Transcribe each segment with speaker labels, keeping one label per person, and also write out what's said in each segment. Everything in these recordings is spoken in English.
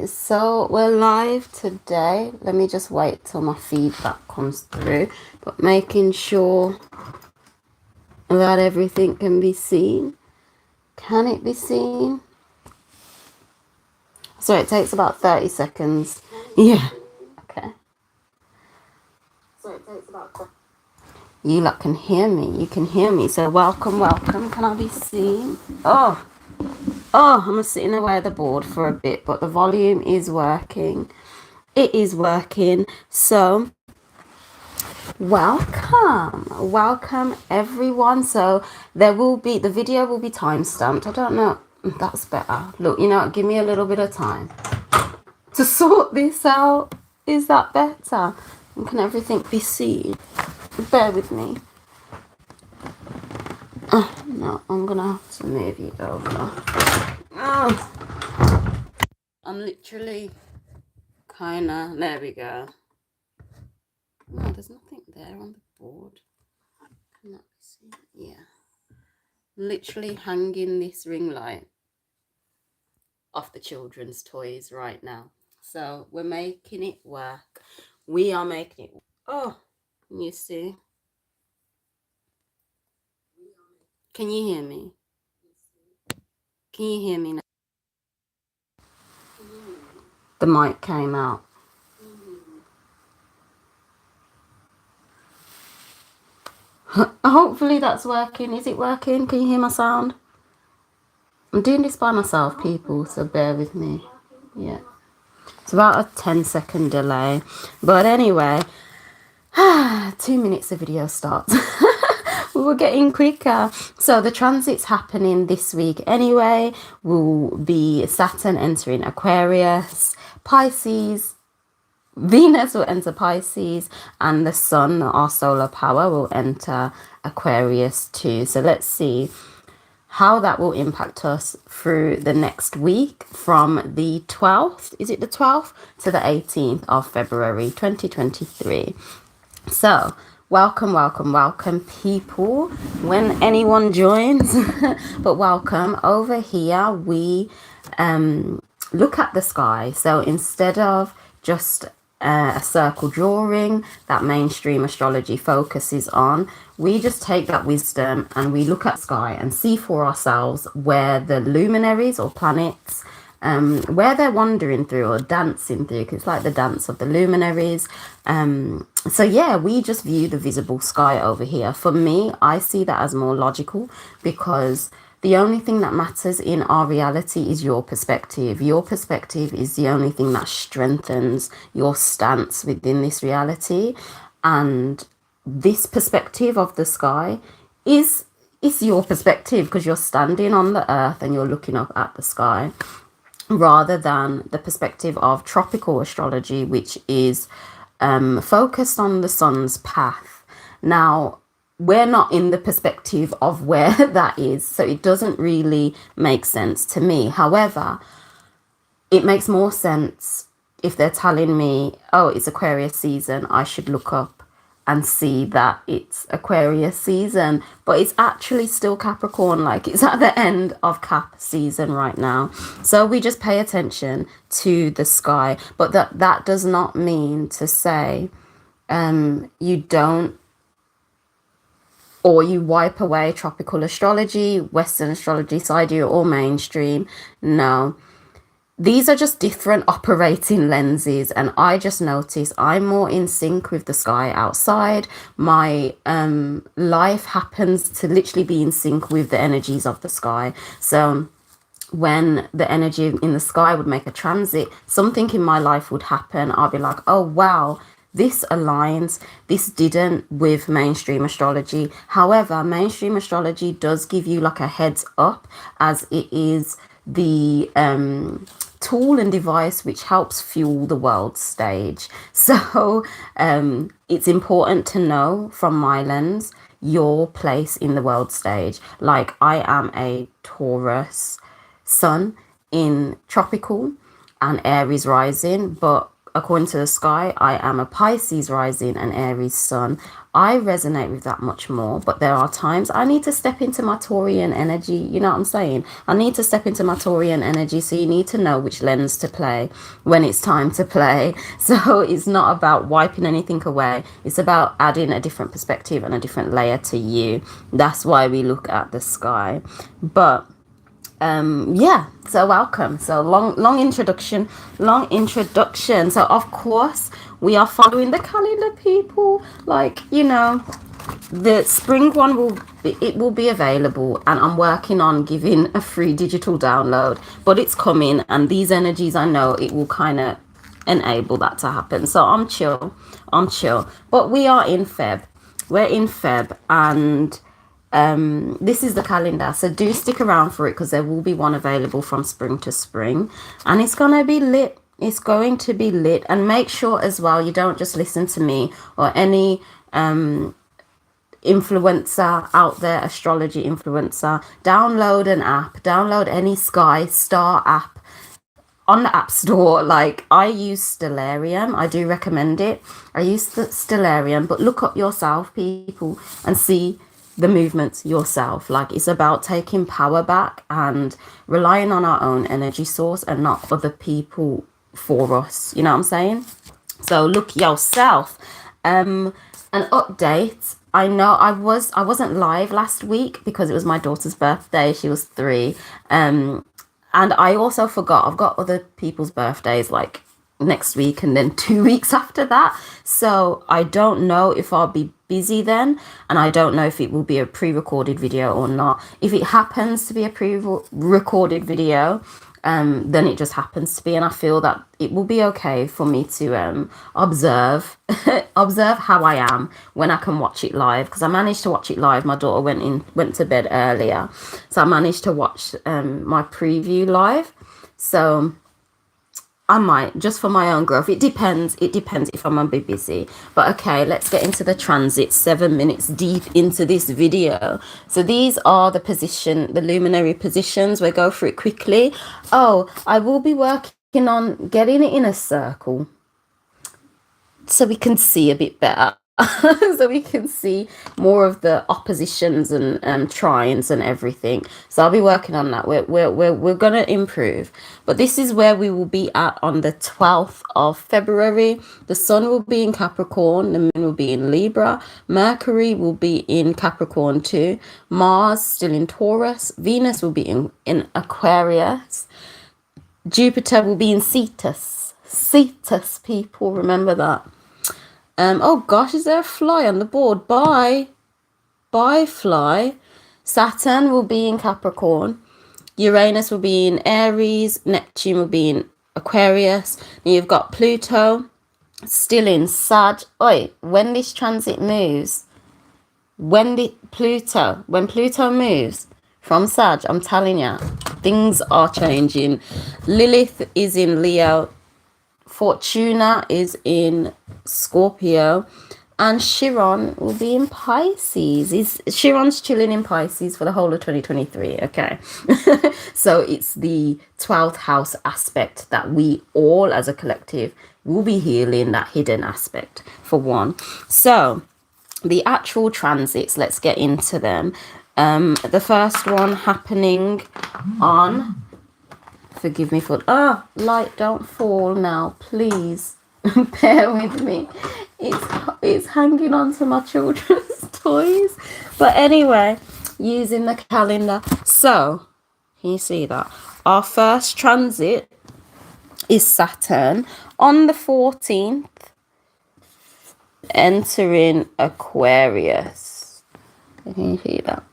Speaker 1: so we're live today. Let me just wait till my feedback comes through, but making sure that everything can be seen. Can it be seen? So it takes about 30 seconds. Yeah. Okay. So it takes about 30. You lot can hear me. You can hear me. So welcome, welcome. Can I be seen? Oh, I'm sitting away at the board for a bit, but the volume is working. It is working. So welcome everyone. So there will be, the video will be time stamped. I don't know. That's better. Look, you know, give me a little bit of time to sort this out. Is that better? And can everything be seen? Bear with me. No, I'm gonna have to move you over. I'm literally kinda, there we go. No, there's nothing there on the board. Can that be seen? Yeah. Literally hanging this ring light off the children's toys right now. So we're making it work. We are making it. Oh, can you see? Can you hear me? Can you hear me now? The mic came out. Hopefully that's working. Is it working? Can you hear my sound? I'm doing this by myself, people, so bear with me. Yeah. It's about a 10-second delay. But anyway, 2 minutes the video starts. We were getting quicker. So the transits happening this week anyway will be Saturn entering Aquarius, Pisces, Venus will enter Pisces, and the Sun, our solar power, will enter Aquarius too. So let's see how that will impact us through the next week from the 12th, is it the 12th, to the 18th of February 2023. So welcome people, when anyone joins. But welcome. Over here we look at the sky. So instead of just a circle drawing that mainstream astrology focuses on, we just take that wisdom and we look at sky and see for ourselves where the luminaries or planets, where they're wandering through or dancing through, because it's like the dance of the luminaries. So yeah, we just view the visible sky over here. For me, I see that as more logical, because the only thing that matters in our reality is your perspective. Your perspective is the only thing that strengthens your stance within this reality. And this perspective of the sky is your perspective, because you're standing on the earth and you're looking up at the sky, rather than the perspective of tropical astrology, which is focused on the sun's path. Now, we're not in the perspective of where that is, so it doesn't really make sense to me. However, it makes more sense if they're telling me, oh, it's Aquarius season, I should look up and see that it's Aquarius season, but it's actually still Capricorn, like it's at the end of Cap season right now. So we just pay attention to the sky, but that does not mean to say you don't, or you wipe away tropical astrology, Western astrology, sidereal or mainstream. No, these are just different operating lenses, and I just notice I'm more in sync with the sky outside. My life happens to literally be in sync with the energies of the sky. So when the energy in the sky would make a transit, something in my life would happen. I'll be like, oh wow, this aligns. This didn't with mainstream astrology. However, mainstream astrology does give you like a heads up, as it is the tool and device which helps fuel the world stage. So it's important to know, from my lens, your place in the world stage. Like, I am a Taurus sun in tropical and Aries rising, but according to the sky, I am a Pisces rising and Aries sun. I resonate with that much more, but there are times I need to step into my Taurian energy. You know what I'm saying? I need to step into my Taurian energy, so you need to know which lens to play when it's time to play. So it's not about wiping anything away. It's about adding a different perspective and a different layer to you. That's why we look at the sky. But yeah, so welcome. So long introduction. So of course we are following the calendar, people. Like, you know, the spring one will be available, and I'm working on giving a free digital download, but it's coming, and these energies, I know it will kind of enable that to happen. So I'm chill, but we are in we're in Feb, and this is the calendar, so do stick around for it, because there will be one available from spring to spring, and it's gonna be lit. It's going to be lit. And make sure as well you don't just listen to me or any influencer out there, astrology influencer. Download an app, download any Sky Star app on the App Store. Like, I use Stellarium. I do recommend it. I use the Stellarium, but look up yourself, people, and see the movements yourself. Like, it's about taking power back and relying on our own energy source and not other people for us. You know what I'm saying? So look yourself. An update. I know I wasn't live last week because it was my daughter's birthday. She was 3. And I also forgot, I've got other people's birthdays like next week and then 2 weeks after that. So I don't know if I'll be busy then, and I don't know if it will be a pre-recorded video or not. If it happens to be a pre-recorded video, then it just happens to be, and I feel that it will be okay for me to observe how I am when I can watch it live, because I managed to watch it live. My daughter went to bed earlier, so I managed to watch my preview live. So I might, just for my own growth. It depends if I'm gonna be busy. But okay, let's get into the transit. 7 minutes deep into this video. So these are the luminary positions. We'll go through it quickly. Oh, I will be working on getting it in a circle so we can see a bit better. So we can see more of the oppositions and trines and everything. So I'll be working on that. We're gonna improve. But this is where we will be at on the 12th of February. The sun will be in Capricorn, the moon will be in Libra, Mercury will be in Capricorn too, Mars still in Taurus, Venus will be in Aquarius, Jupiter will be in Cetus. Cetus, people, remember that. Oh gosh, is there a fly on the board? Bye fly. Saturn will be in Capricorn, Uranus will be in Aries, Neptune will be in Aquarius, and you've got Pluto still in Sag. Oi, when this transit moves, when Pluto moves from Sag, I'm telling you, things are changing. Lilith is in Leo, Fortuna is in Scorpio, and Chiron will be in Pisces. Chiron's chilling in Pisces for the whole of 2023, okay? So it's the 12th house aspect that we all as a collective will be healing, that hidden aspect for one. So the actual transits, let's get into them. The first one happening on... Forgive me for... Oh, light, don't fall now, please. Bear with me. It's hanging on to my children's toys. But anyway, using the calendar. So, can you see that? Our first transit is Saturn on the 14th, entering Aquarius. Can you see that?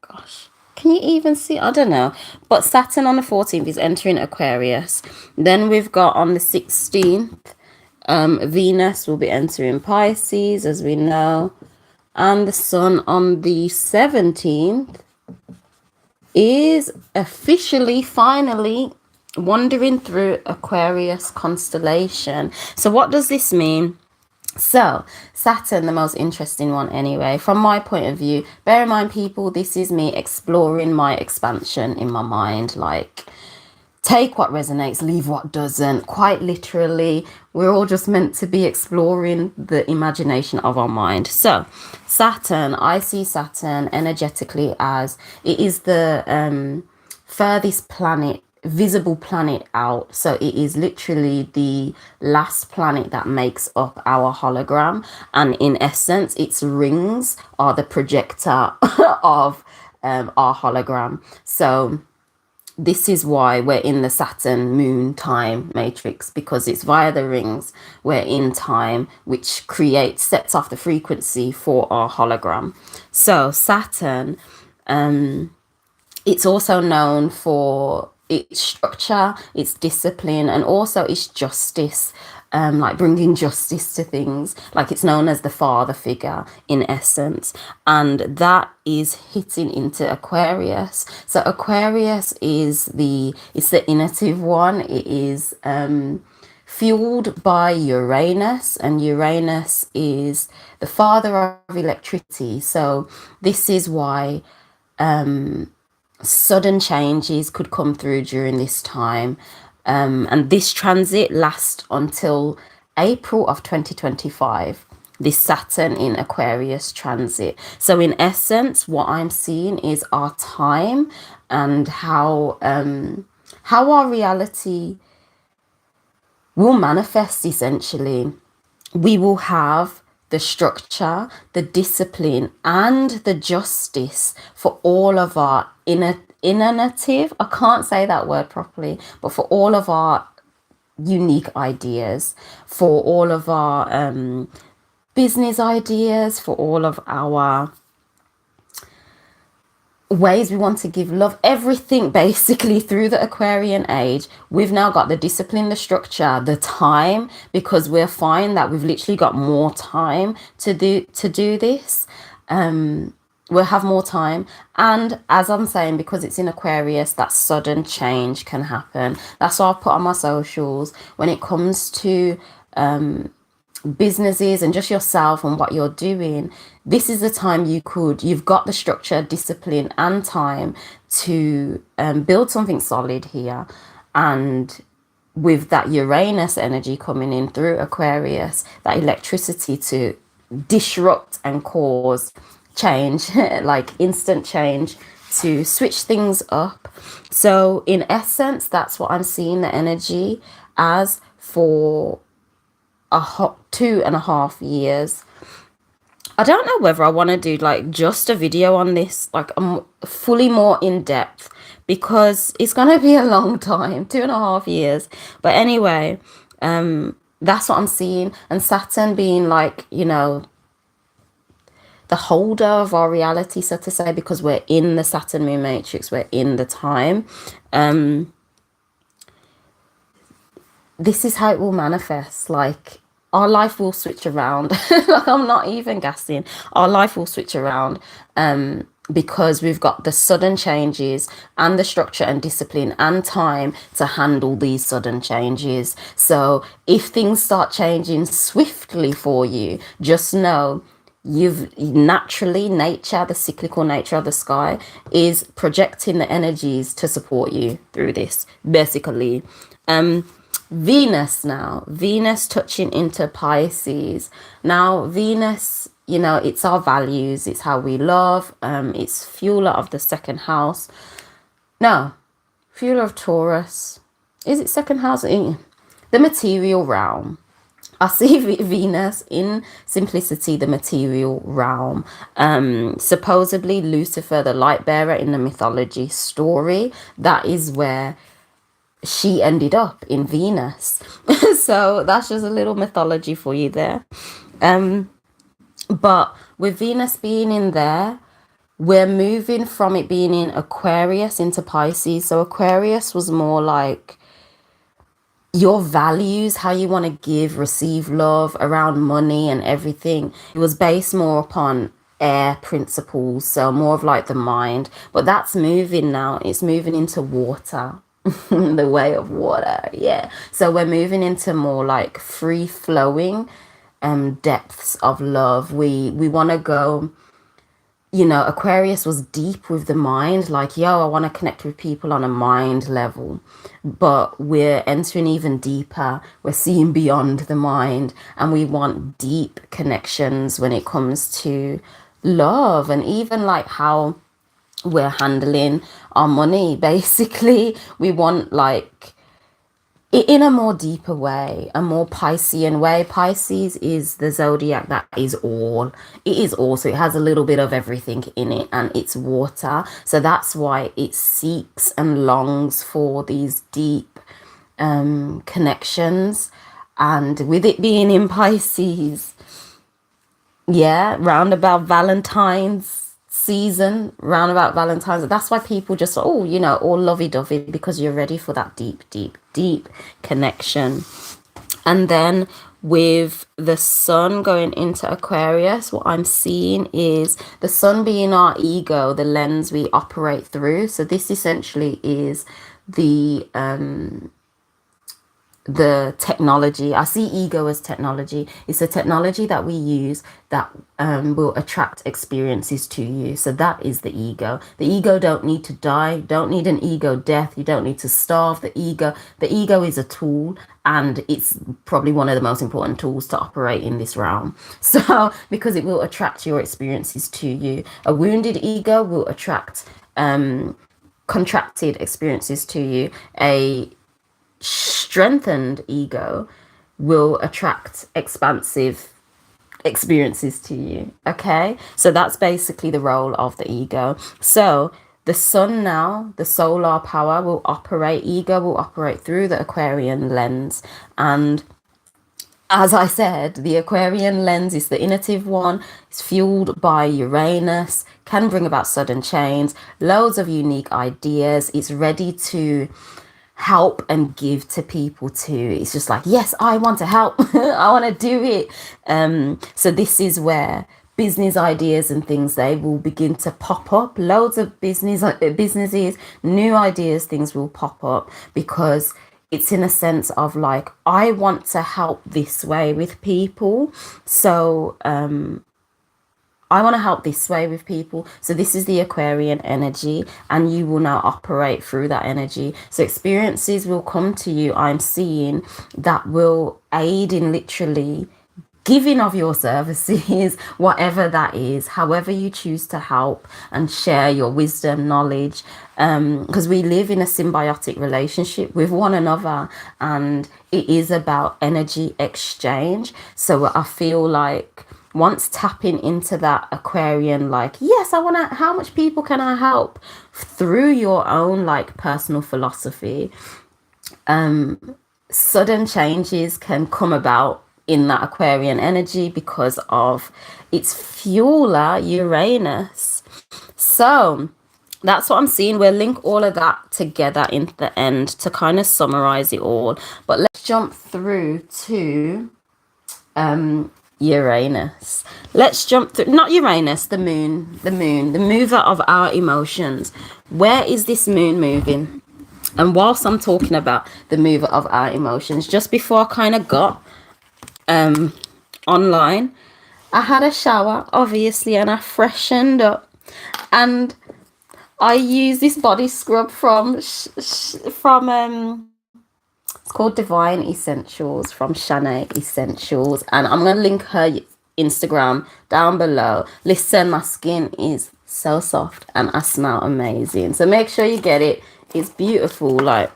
Speaker 1: Gosh. Can you even see? I don't know. But Saturn on the 14th is entering Aquarius. Then we've got on the 16th, Venus will be entering Pisces, as we know. And the Sun on the 17th is officially, finally, wandering through Aquarius constellation. So what does this mean? So Saturn, the most interesting one anyway, from my point of view. Bear in mind, people, this is me exploring my expansion in my mind. Like, take what resonates, leave what doesn't. Quite literally, we're all just meant to be exploring the imagination of our mind. So Saturn, I see Saturn energetically as it is the furthest planet, visible planet out. So it is literally the last planet that makes up our hologram, and in essence its rings are the projector of our hologram. So this is why we're in the Saturn moon time matrix, because it's via the rings we're in time, which sets off the frequency for our hologram. So Saturn, it's also known for its structure, its discipline, and also its justice, like bringing justice to things. Like it's known as the father figure in essence, and that is hitting into Aquarius. So Aquarius is it's the innovative one. It is fueled by Uranus, and Uranus is the father of electricity. So this is why sudden changes could come through during this time, and this transit lasts until April of 2025, this Saturn in Aquarius transit. So in essence what I'm seeing is our time and how our reality will manifest. Essentially, we will have the structure, the discipline, and the justice for all of our innovative, I can't say that word properly, but for all of our unique ideas, for all of our business ideas, for all of our ways we want to give love, everything basically through the Aquarian age. We've now got the discipline, the structure, the time, because we'll find that we've literally got more time to do this. We'll have more time, and as I'm saying, because it's in Aquarius, that sudden change can happen. That's what I've put on my socials when it comes to businesses and just yourself and what you're doing. This is the time you've got the structure, discipline, and time to build something solid here. And with that Uranus energy coming in through Aquarius, that electricity to disrupt and cause change, like instant change, to switch things up. So in essence, that's what I'm seeing the energy as for 2.5 years. I don't know whether I want to do like just a video on this, like fully more in depth, because it's going to be a long time, 2.5 years. But anyway, that's what I'm seeing. And Saturn being like, the holder of our reality, so to say, because we're in the Saturn moon matrix, we're in the time. This is how it will manifest. Like our life will switch around. Like, I'm not even gassing. Our life will switch around because we've got the sudden changes and the structure and discipline and time to handle these sudden changes. So if things start changing swiftly for you, just know you've naturally, the cyclical nature of the sky is projecting the energies to support you through this, basically. Venus touching into Pisces. Now Venus, it's our values, it's how we love, it's fueler of the second house. No, fueler of Taurus. Is it second house? In the material realm. I see Venus in simplicity, the material realm. Supposedly Lucifer, the light bearer in the mythology story, that is where she ended up, in Venus. So that's just a little mythology for you there. But with Venus being in there, we're moving from it being in Aquarius into Pisces. So Aquarius was more like your values, how you want to give, receive love, around money and everything. It was based more upon air principles, so more of like the mind. But that's moving now. It's moving into water. The way of water, yeah. So we're moving into more like free flowing depths of love. We want to go you know, Aquarius was deep with the mind, like, yo, I want to connect with people on a mind level. But we're entering even deeper. We're seeing beyond the mind, and we want deep connections when it comes to love, and even like how we're handling our money. Basically, we want like in a more deeper way, a more Piscean way. Pisces is the zodiac that is all. It is also, it has a little bit of everything in it, and it's water. So that's why it seeks and longs for these deep connections. And with it being in Pisces, yeah, round about Valentine's season, round about Valentine's. That's why people just, oh, you know, all lovey-dovey, because you're ready for that deep, deep, deep connection. And then with the sun going into Aquarius, what I'm seeing is the sun being our ego, the lens we operate through. So this essentially is the technology. I see ego as technology. It's a technology that we use that will attract experiences to you. So that is the ego. The ego don't need to die, don't need an ego death. You don't need to starve the ego is a tool, and it's probably one of the most important tools to operate in this realm. So because it will attract your experiences to you. A wounded ego will attract contracted experiences to you. A strengthened ego will attract expansive experiences to you. Okay, so that's basically the role of the ego. So the sun now, the solar power will operate, ego will operate through the Aquarian lens. And as I said, the Aquarian lens is the innovative one. It's fueled by Uranus, can bring about sudden change, loads of unique ideas. It's ready to help and give to people too. It's just like, yes, I want to help. I want to do it. So this is where business ideas and things, they will begin to pop up. Loads of businesses, new ideas, things will pop up, because it's in a sense of like, I want to help this way with people. So I want to help this way with people. So this is the Aquarian energy, and you will now operate through that energy. So experiences will come to you, I'm seeing, that will aid in literally giving of your services, whatever that is, however you choose to help and share your wisdom, knowledge, because we live in a symbiotic relationship with one another, and it is about energy exchange. So I feel like once tapping into that Aquarian, like, yes, I want to, how much people can I help through your own like personal philosophy, sudden changes can come about in that Aquarian energy because of its fueler, Uranus. So that's what I'm seeing. We'll link all of that together in the end to kind of summarize it all. But let's jump through to Uranus. Let's jump through, not Uranus, the moon, the mover of our emotions. Where is this moon moving? And whilst I'm talking about the mover of our emotions, just before I kind of got online, I had a shower, obviously, and I freshened up, and I used this body scrub from it's called Divine Essentials, from Chane Essentials, and I'm gonna link her Instagram down below. Listen, my skin is so soft and I smell amazing, so make sure you get it. It's beautiful, like,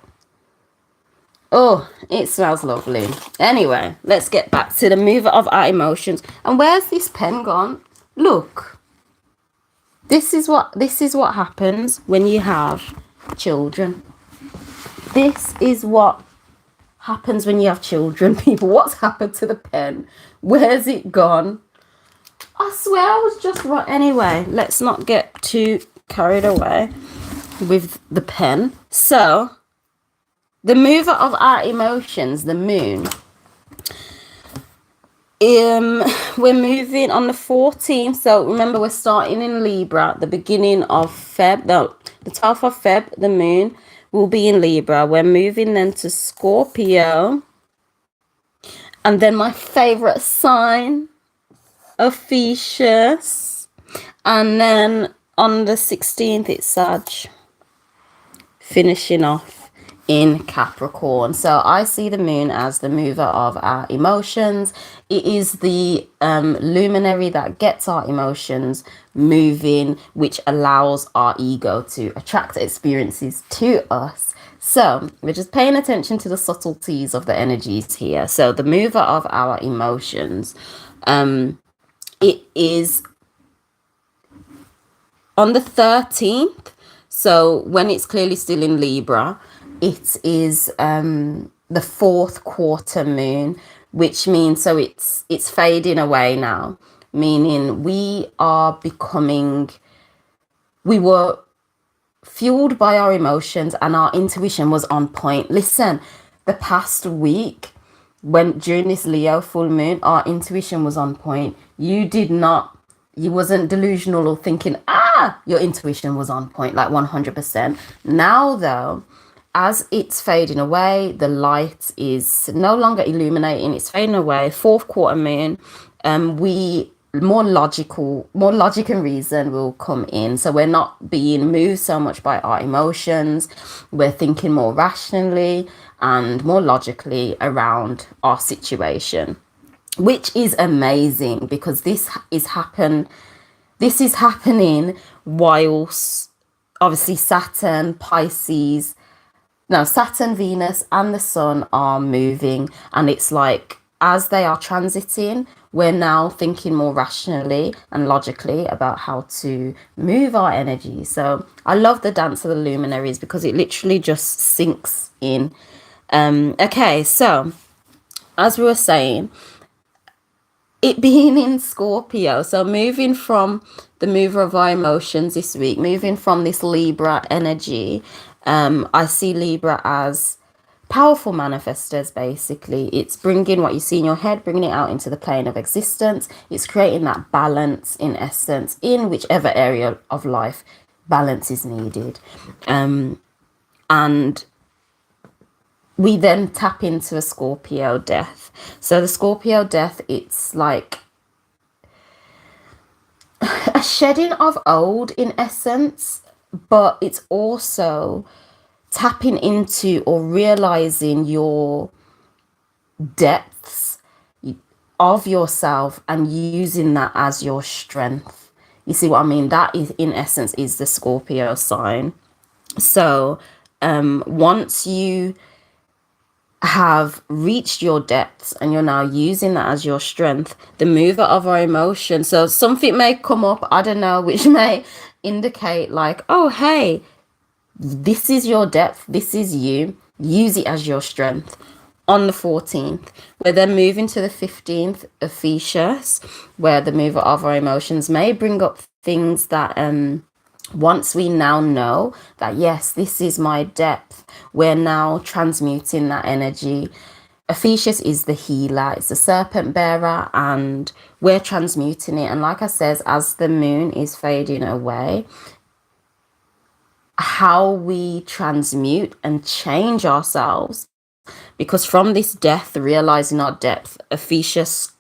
Speaker 1: oh, it smells lovely. Anyway, let's get back to the mover of our emotions. And where's this pen gone? Look, this is what happens when you have children. This is what happens when you have children, people. What's happened to the pen? Where's it gone? I swear I was just right. Anyway, let's not get too carried away with the pen. So the mover of our emotions, the moon, we're moving on the 14th. So remember, we're starting in Libra, the beginning of Feb. No, the 12th of Feb, the moon will be in Libra. We're moving then to Scorpio, and then my favorite sign, Ophichus. And then on the 16th, it's Sag, finishing off in Capricorn. So I see the moon as the mover of our emotions. It is the luminary that gets our emotions moving, which allows our ego to attract experiences to us. So we're just paying attention to the subtleties of the energies here. So the mover of our emotions, it is on the 13th. So when it's clearly still in Libra, it is the fourth quarter moon, which means, so it's fading away now, meaning we were fueled by our emotions and our intuition was on point. Listen, the past week, during this Leo full moon, our intuition was on point. You wasn't delusional or thinking, your intuition was on point, like 100%. Now though, as it's fading away, the light is no longer illuminating, it's fading away. Fourth quarter moon, more logic and reason will come in. So we're not being moved so much by our emotions. We're thinking more rationally and more logically around our situation, which is amazing because this is happening whilst obviously Saturn, Venus and the Sun are moving, and it's like as they are transiting, we're now thinking more rationally and logically about how to move our energy. So I love the dance of the luminaries because it literally just sinks in. Okay, so as we were saying, it being in Scorpio, so moving from the mover of our emotions this week, moving from this Libra energy, I see Libra as powerful manifestors. Basically, it's bringing what you see in your head, bringing it out into the plane of existence. It's creating that balance, in essence, in whichever area of life balance is needed. And we then tap into a Scorpio death. So the Scorpio death, it's like a shedding of old in essence, but it's also tapping into or realizing your depths of yourself and using that as your strength. You see what I mean? That is, in essence, is the Scorpio sign. So once you have reached your depths and you're now using that as your strength, the mover of our emotion, so something may come up, I don't know, which may indicate like, oh hey, this is your depth, this is you, use it as your strength. On the 14th, we're then moving to the 15th, Ophichus, where the mover of our emotions may bring up things that once we now know that, yes, this is my depth, we're now transmuting that energy. Ophichus is the healer, it's the serpent bearer, and we're transmuting it. And like I says, as the moon is fading away, how we transmute and change ourselves, because from this death, realizing our depth, Ophichus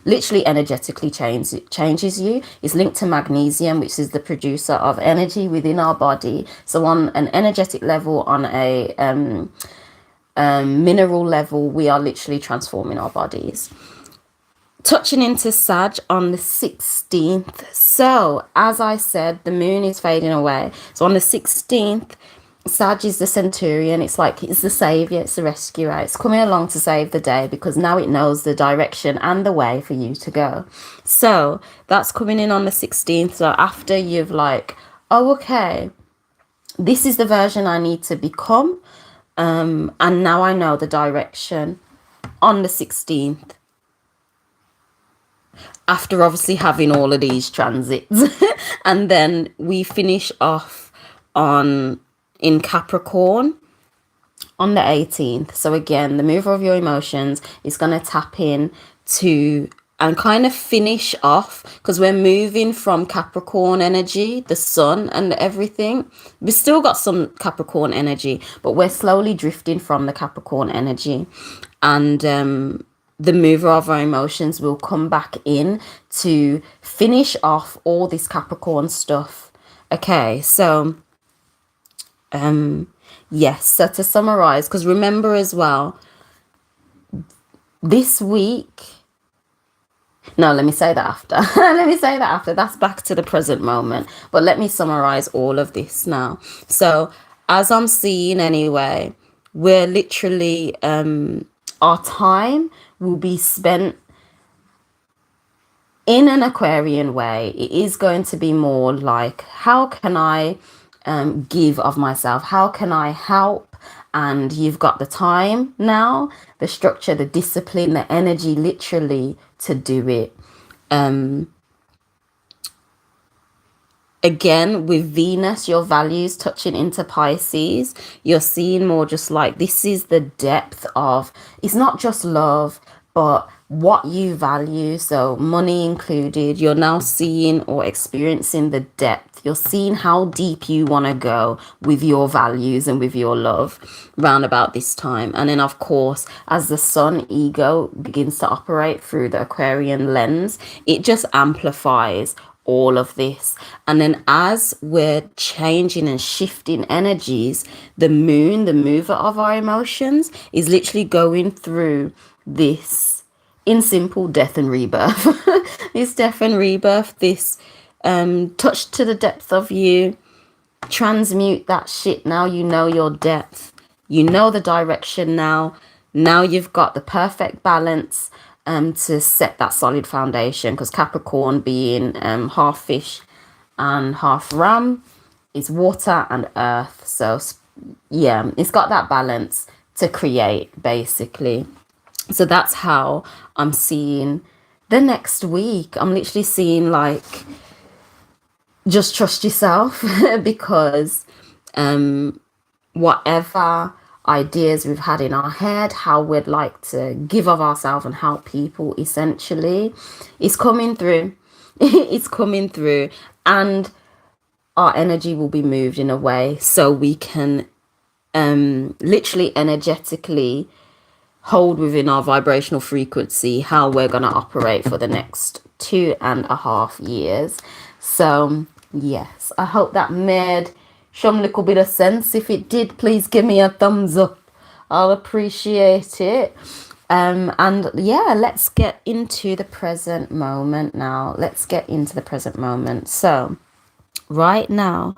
Speaker 1: literally energetically changes you. It's linked to magnesium, which is the producer of energy within our body. So on an energetic level, on a mineral level, we are literally transforming our bodies. Touching into Sag on the 16th. So as I said, the moon is fading away. So on the 16th, Sag is the centurion. It's like it's the savior, it's the rescuer. It's coming along to save the day because now it knows the direction and the way for you to go. So that's coming in on the 16th. So after you've like, oh, okay, this is the version I need to become. And now I know the direction. On the 16th, after obviously having all of these transits, and then we finish off in Capricorn on the 18th. So again, the mover of your emotions is going to tap in to and kind of finish off, because we're moving from Capricorn energy, the sun and everything. We've still got some Capricorn energy, but we're slowly drifting from the Capricorn energy. And the mover of our emotions will come back in to finish off all this Capricorn stuff. Okay, so yes, so to summarize, because remember as well, this week, no, let me say that after. Let me say that after. That's back to the present moment. But let me summarize all of this now. So, as I'm seeing anyway, we're literally, our time will be spent in an Aquarian way. It is going to be more like, how can I give of myself? How can I help? And you've got the time now, the structure, the discipline, the energy literally to do it. Again, with Venus, your values touching into Pisces, you're seeing more just like this is the depth of, it's not just love, but what you value. So money included, you're now seeing or experiencing the depth. You're seeing how deep you want to go with your values and with your love round about this time. And then, of course, as the sun ego begins to operate through the Aquarian lens, it just amplifies all of this. And then as we're changing and shifting energies, the moon, the mover of our emotions, is literally going through this, in simple, death and rebirth. This death and rebirth, this touch to the depth of you, transmute that shit. Now you know your depth, you know the direction now. Now you've got the perfect balance to set that solid foundation, because Capricorn being half fish and half ram is water and earth. So yeah, it's got that balance to create basically. So that's how I'm seeing the next week. I'm literally seeing like, just trust yourself because whatever ideas we've had in our head, how we'd like to give of ourselves and help people, essentially, is coming through. It's coming through, and our energy will be moved in a way so we can literally energetically hold within our vibrational frequency how we're going to operate for the next 2.5 years. So yes, I hope that made some little bit of sense. If it did, please give me a thumbs up. I'll appreciate it. And yeah, let's get into the present moment now. Let's get into the present moment. So right now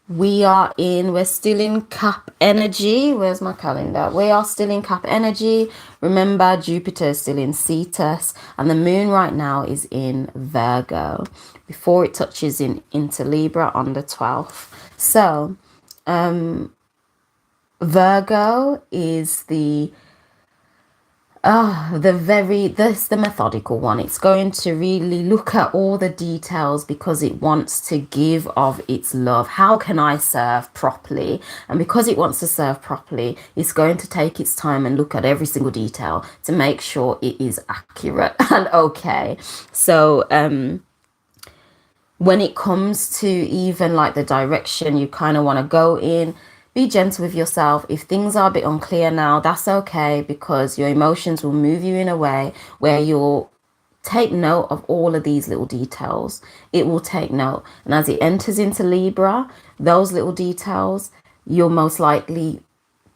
Speaker 1: we're still in Cap energy. Where's my calendar? We are still in Cap energy. Remember, Jupiter is still in Cetus, and the moon right now is in Virgo before it touches into Libra on the 12th. So Virgo is the the methodical one. It's going to really look at all the details because it wants to give of its love. How can I serve properly? And because it wants to serve properly, it's going to take its time and look at every single detail to make sure it is accurate and okay. So when it comes to even like the direction you kind of want to go in, be gentle with yourself. If things are a bit unclear now, that's okay, because your emotions will move you in a way where you'll take note of all of these little details. It will take note. And as it enters into Libra, those little details, you'll most likely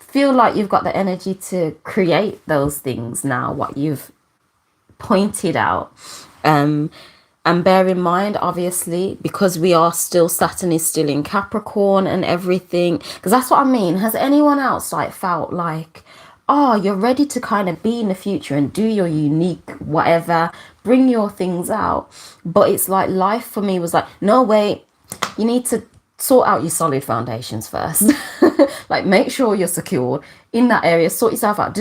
Speaker 1: feel like you've got the energy to create those things now, what you've pointed out. And bear in mind, obviously, because we are still, Saturn is still in Capricorn and everything, because that's what I mean. Has anyone else like felt like, oh, you're ready to kind of be in the future and do your unique whatever, bring your things out, but it's like life for me was like, no, wait, you need to sort out your solid foundations first. Like, make sure you're secured in that area, sort yourself out.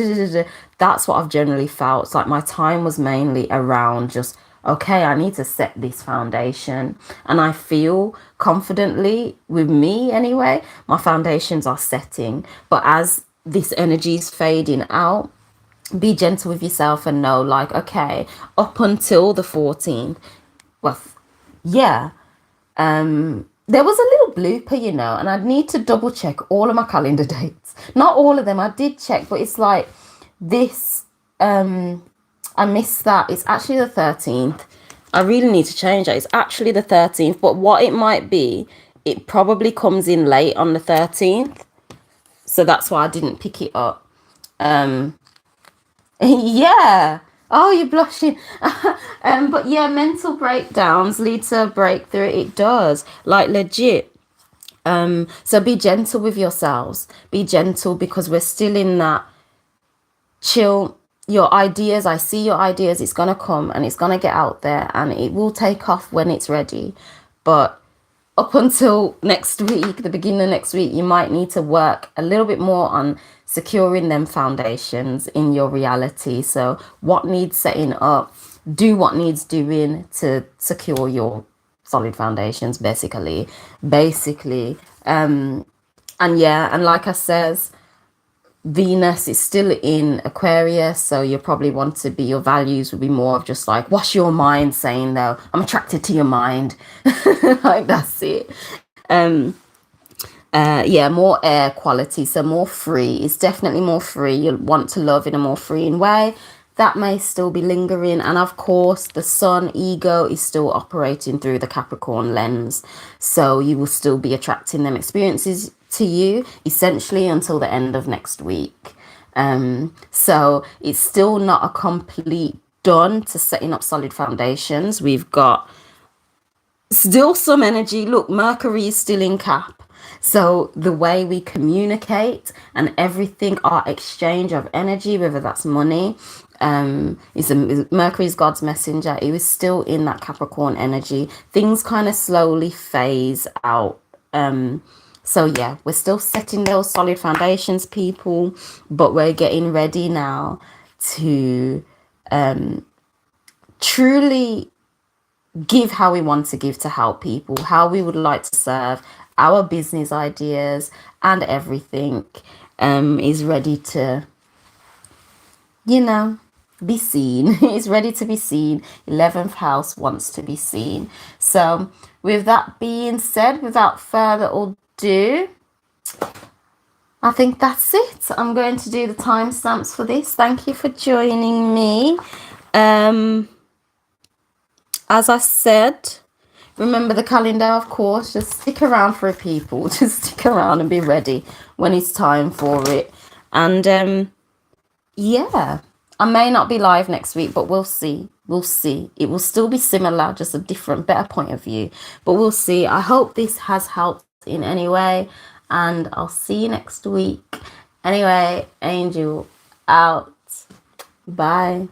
Speaker 1: That's what I've generally felt. It's like my time was mainly around just, okay, I need to set this foundation. And I feel confidently, with me anyway, my foundations are setting. But as this energy is fading out, be gentle with yourself and know, like, okay, up until the 14th, well, yeah, there was a little blooper, you know, and I'd need to double check all of my calendar dates. Not all of them, I did check, but it's like this, I missed that. It's actually the 13th. I really need to change that. It's actually the 13th, but what it might be, it probably comes in late on the 13th. So that's why I didn't pick it up. Yeah. Oh, you're blushing. But yeah, mental breakdowns lead to a breakthrough. It does. Like legit. So be gentle with yourselves. Be gentle because we're still in that chill. Your ideas, I see your ideas, it's gonna come and it's gonna get out there and it will take off when it's ready. But up until next week, the beginning of next week, you might need to work a little bit more on securing them foundations in your reality. So what needs setting up, do what needs doing to secure your solid foundations, basically. And yeah, and like I says, Venus is still in Aquarius, so you probably want to be, your values would be more of just like, what's your mind saying though? I'm attracted to your mind. Like that's it. Yeah, more air quality, so more free. It's definitely more free. You want to love in a more freeing way. That may still be lingering, and of course the sun ego is still operating through the Capricorn lens, so you will still be attracting them experiences to you essentially until the end of next week. So it's still not a complete done to setting up solid foundations. We've got still some energy. Look, Mercury is still in Cap. So the way we communicate and everything, our exchange of energy, whether that's money, Mercury's God's messenger. It was still in that Capricorn energy. Things kind of slowly phase out. So yeah, we're still setting those solid foundations, people, but we're getting ready now to truly give how we want to give, to help people, how we would like to serve, our business ideas and everything is ready to, be seen. It's ready to be seen. 11th house wants to be seen. So with that being said, without further ado, I think that's it. I'm going to do the timestamps for this. Thank you for joining me. As I said, remember the calendar, of course. Just stick around for it, people. Just stick around and be ready when it's time for it. And yeah, I may not be live next week, but we'll see. We'll see. It will still be similar, just a different, better point of view. But we'll see. I hope this has helped in any way. And I'll see you next week. Anyway, Angel out. Bye.